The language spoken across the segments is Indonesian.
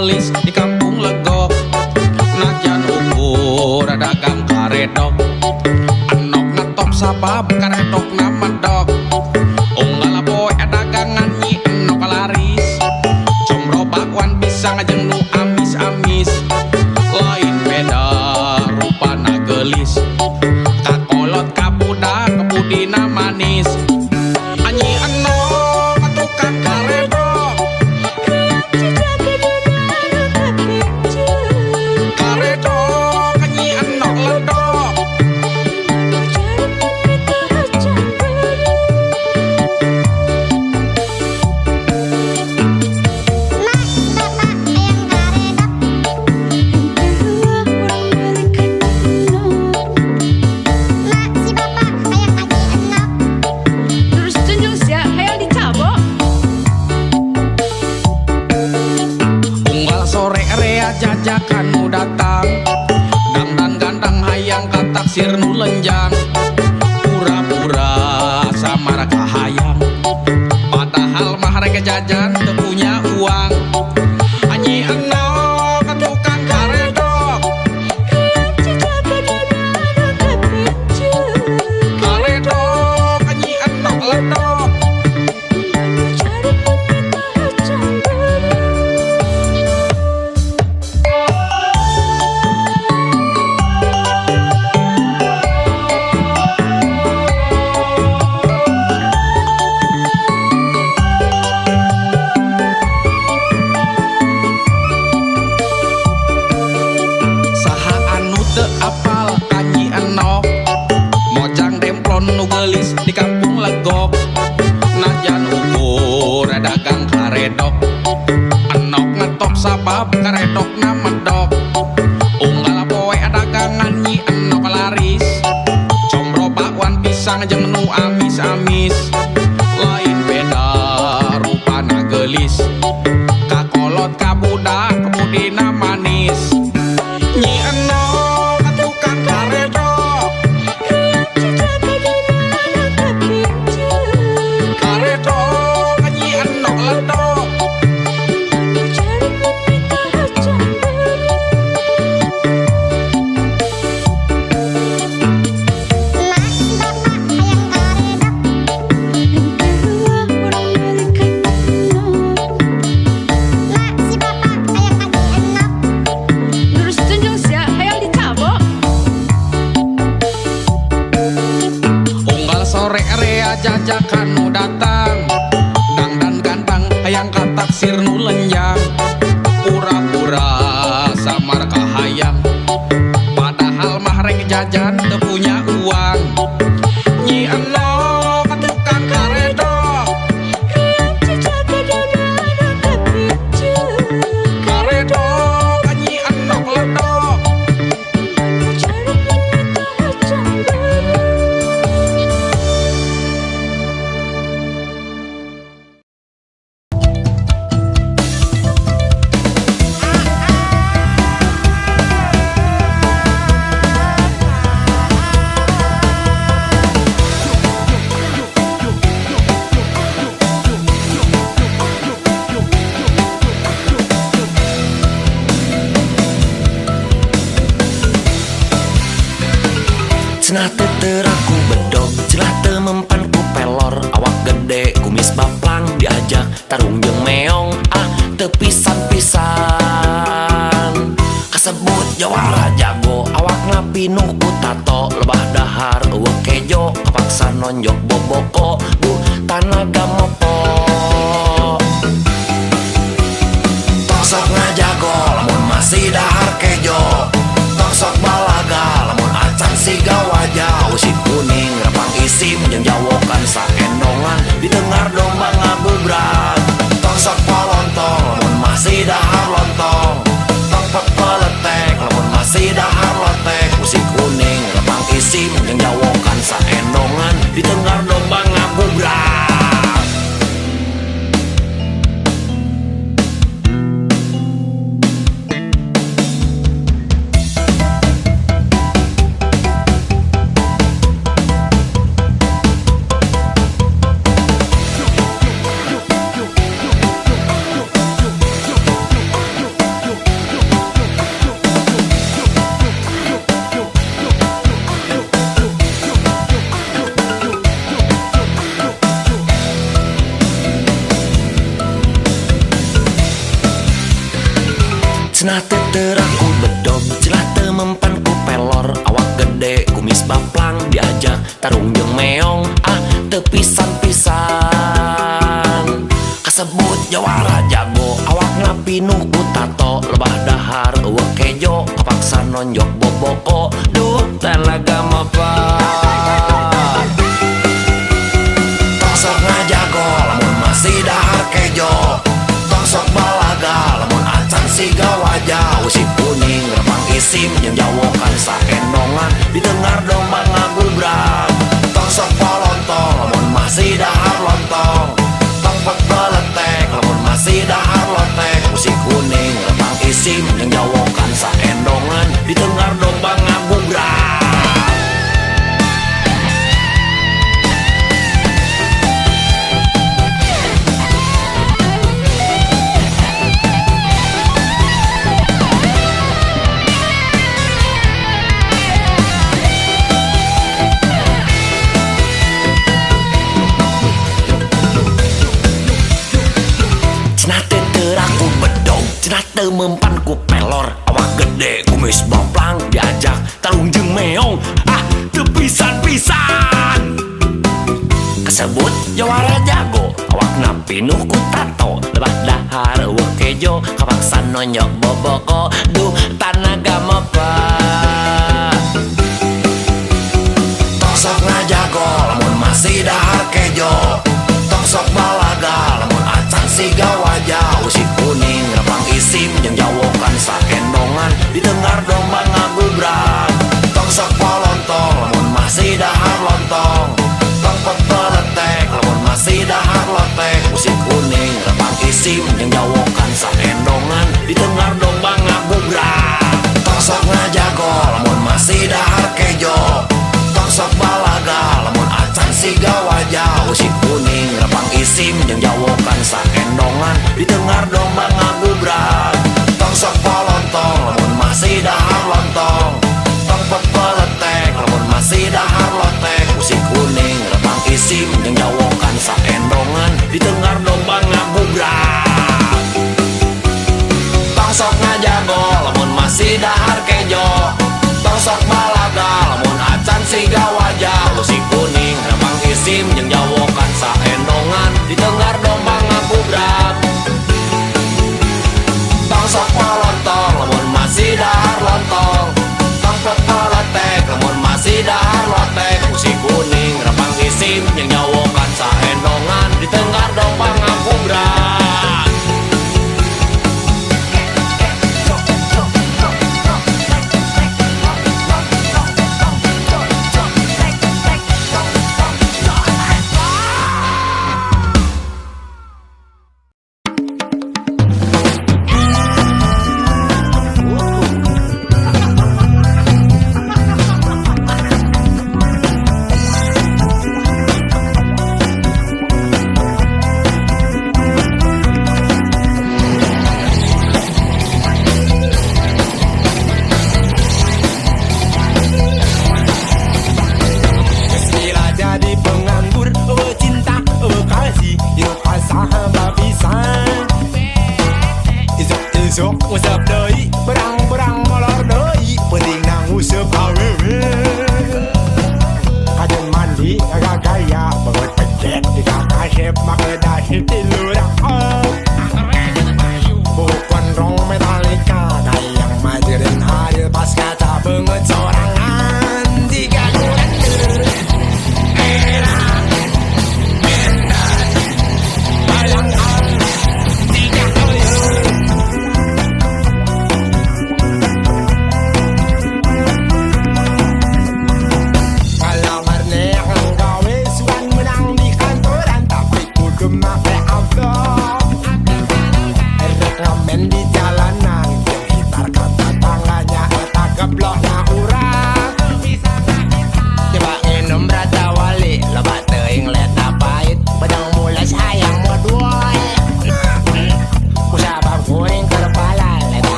gelis di kampung Legok. Najan ukur dagang karedok, enok ngetop sabab karedok nama dok. Unggal boy dagangan nyi enok laris, combro bakwan pisang jeung nu amis-amis. Lain beda rupana gelis, kakolot kabudak kebudina manis. Anyi enok tukang karedok, karedok anyi enok ledok. Unggal sore rea jajakan nu datang, dangdan gandang hayang kataksir nu lenjang. Pura-pura samar kahayang, padahal mah rek jajan teu punya uang. Anyi enok tukang karedok, karedok anyi enok ledok. Saha anu teu apal anyi enok, mojang demplon nu gelis di kampung Legok. Najan ukur dagang karedok, enok ngetop sabab karedok nama dok. Unggal poe dagangan nyi enok laris, combro bakwan pisang jeung nu amis-amis. Lain beda rupana gelis, kakolot kabudak kebudina manis. Nyi enok tukang karedok, karedok nyi enok ledok. Unggal sore rea jajakan nu datang, dangdan gantang hayang kataksir nu lenjang. Pura-pura samar kahayang, padahal mah rek jajan teu punya uang. Nyi enok tukang karedok, karedok nyi enok ledok. Cenah teu teraku bedog, celah teu mempan ku pelor. Awak gede, kumis baplang, diajak tarung jeung meong. Teu pisan-pisan kasebut jawara jago. Awak ngapinuh ku tato, lebah dahar eueuh kejo. Kapaksa nonjok boboko, tanaga mopo. Tong sok ngajago, lamun masih dahar kejo. Tong sok balaga, lamun acan siga wajah. Usik kuning, repang isim, jeung jawokan saendongan. Ditengar domba ngabubrak. Tong sok polontong, lamun masih dahar lontong. Tong pepeletek, lamun masih dahar lotek. Usik kuning, repang isim, jeung jawokan saendongan. Ditengar domba ngabubrak. Cenah teu teraku bedog, cenah teu mempan ku pelor. Awak gede, kumis baplang, diajak tarung jeung meong. Teu pisan-pisan kasebut jawara jago. Awak ngapinuh ku tato, lebah dahar eueuh kejo. Kapaksa nonjok boboko, duh talaga mapa. Tong sok ngajago, lamun masih dahar kejo. Tong sok balaga, lamun acan siga wajah. Usik kuning, rempang isim, jeung jawokan saendongan. Ditengar domba ngagubrak. Tong sok polontong, lamun masih dahar lontong. Tong pek beletek, lamun masih dahar lotek. Usik kuning, rempang isim, jeung jawokan saendongan. Ditengar domba ngagubrak. Cenah teu mempan ku pelor. Awak gede, kumis baplang, diajak tarung jeung meong. Teu pisan-pisan kasebut jawara jago. Awak napinuh ku tato, lebah dahar eueuh kejo. Kapaksa nonyok boboko, duh tanaga mapa. Tong sok ngajago, lamun masih dahar kejo. Tong sok balaga, lamun acan siga wajah. Usik kuning, rempang isim, jeung jawokan saendongan. Ditengar domba ngagubrak. Tong sok polontong, lamun masih dahar lontong. Tong pek beletek, lamun masih dahar lotek. Usik kuning, rempang isim, jeung jawokan saendongan. Ditengar domba ngagubrak. Tong sok ngajago, lamun masih dahar kejo. Tong sok balaga, lamun acan siga wajah. Usik kuning, rempang isim, jeung jawokan saendongan. Ditengar domba ngagubrak. Tong sok polontong, lamun masih dahar lontong. Tong pek beletek, lamun masih dahar lotek. Usik kuning, rempang isim, jeung jawokan saendongan. Ditengar domba ngagubrak. Tong sok ngajago, lamun masih dahar kejo. Tong sok balaga, lamun acan siga wajah. Usik kuning, rempang isim,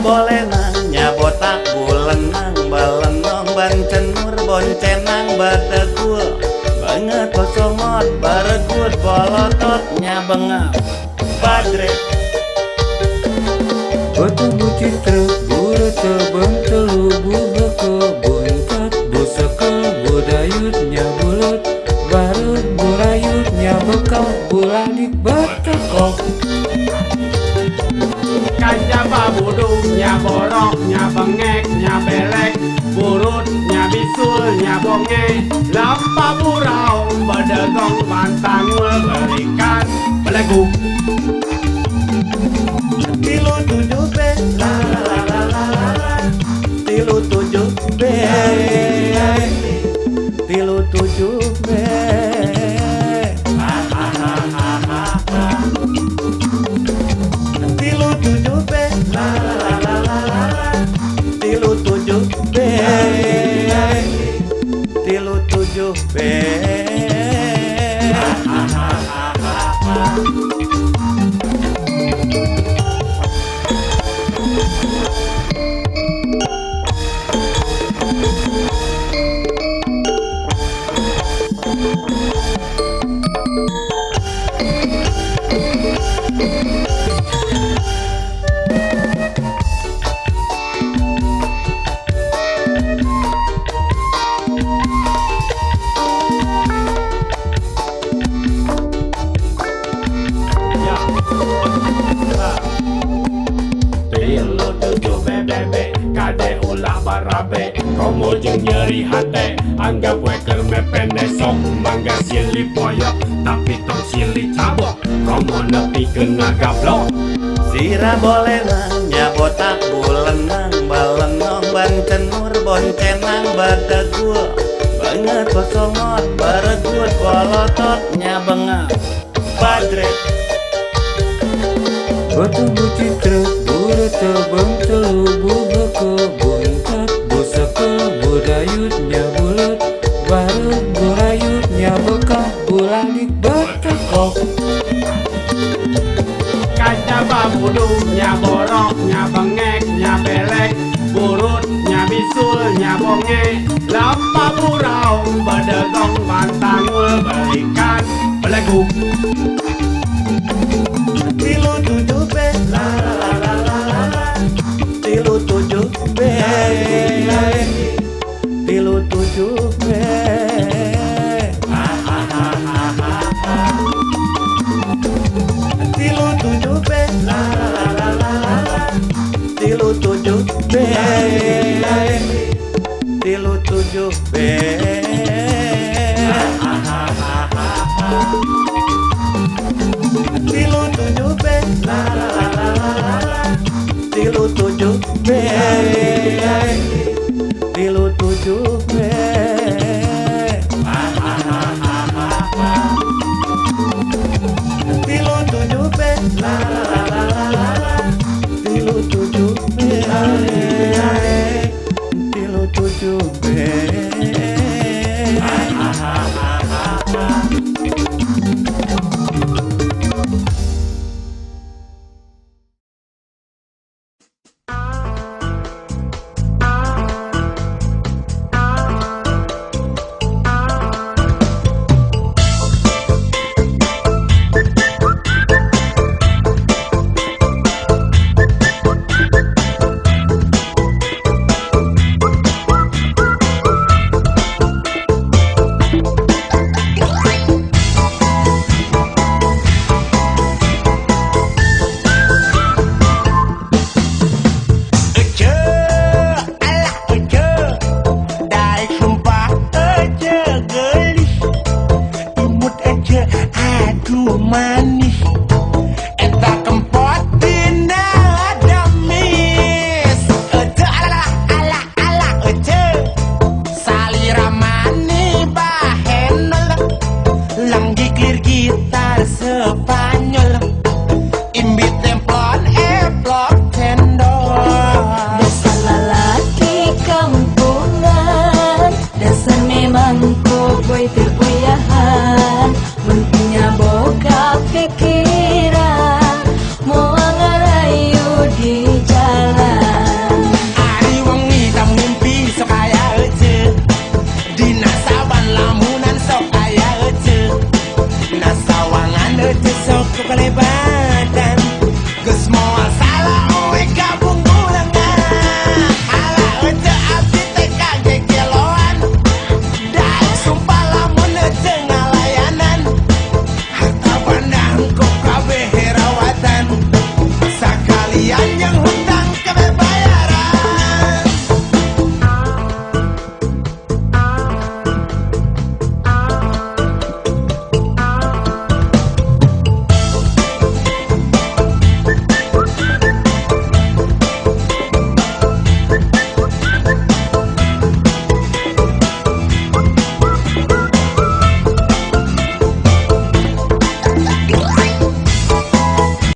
bolenang nyabotak bulenang balenong bancenur boncenang badagul banget kosongot baregut bolotot nyabengap badre batu bucit truk buru tebeng telu buhe ke buntet buseke budayut nyabulut barut burayut nyabekal buladik batekok Kanjaba budung nya borok nya bengek nya belek burut nya bisul nya bonge lampa burau bedegong pantang berikan beleguk tilu tujuh be la la la la la la tilu tujuh be tilu tujuh be tilu tujuh be la la la la la tilu tujuh be tilu tujuh be Tilu tujuh bebebe kade ulah barabe komo jeung nyeri hate anggap we keur mepende sok mangga silih poyok tapi tong silih cabok komo nepikeun ngagablok sira bolenang nyabotak bulenang balenong bancenur boncenang badagul banget kosongot baregut bolotot nyabengap badre batu bucit truk buru tebeng telu buhe ke buntet buseke budayut nyabulut barut burayut nyabekal buladik batekok Kanjaba budung nya borok nya bengek nya belek burut nya bisul nya bonge lampa burau bedegong pantang berikan beleguk tilu tujuh be la la la la la la tilu tujuh be tilu tujuh be tilu tujuh be la la la la la tilu tujuh be tilu tujuh be tilu tujuh be la la la la la tilu tujuh be tilu tujuh be tilu tujuh be la la la la la tilu tujuh be tilu tujuh be manis eta kempot dina damis ece ala ala ala ece salira mani bahenol langgikir gitar Spanyol imbi tempon eplok cendol dasar lalaki kampungan dasar memang koboi teruyahan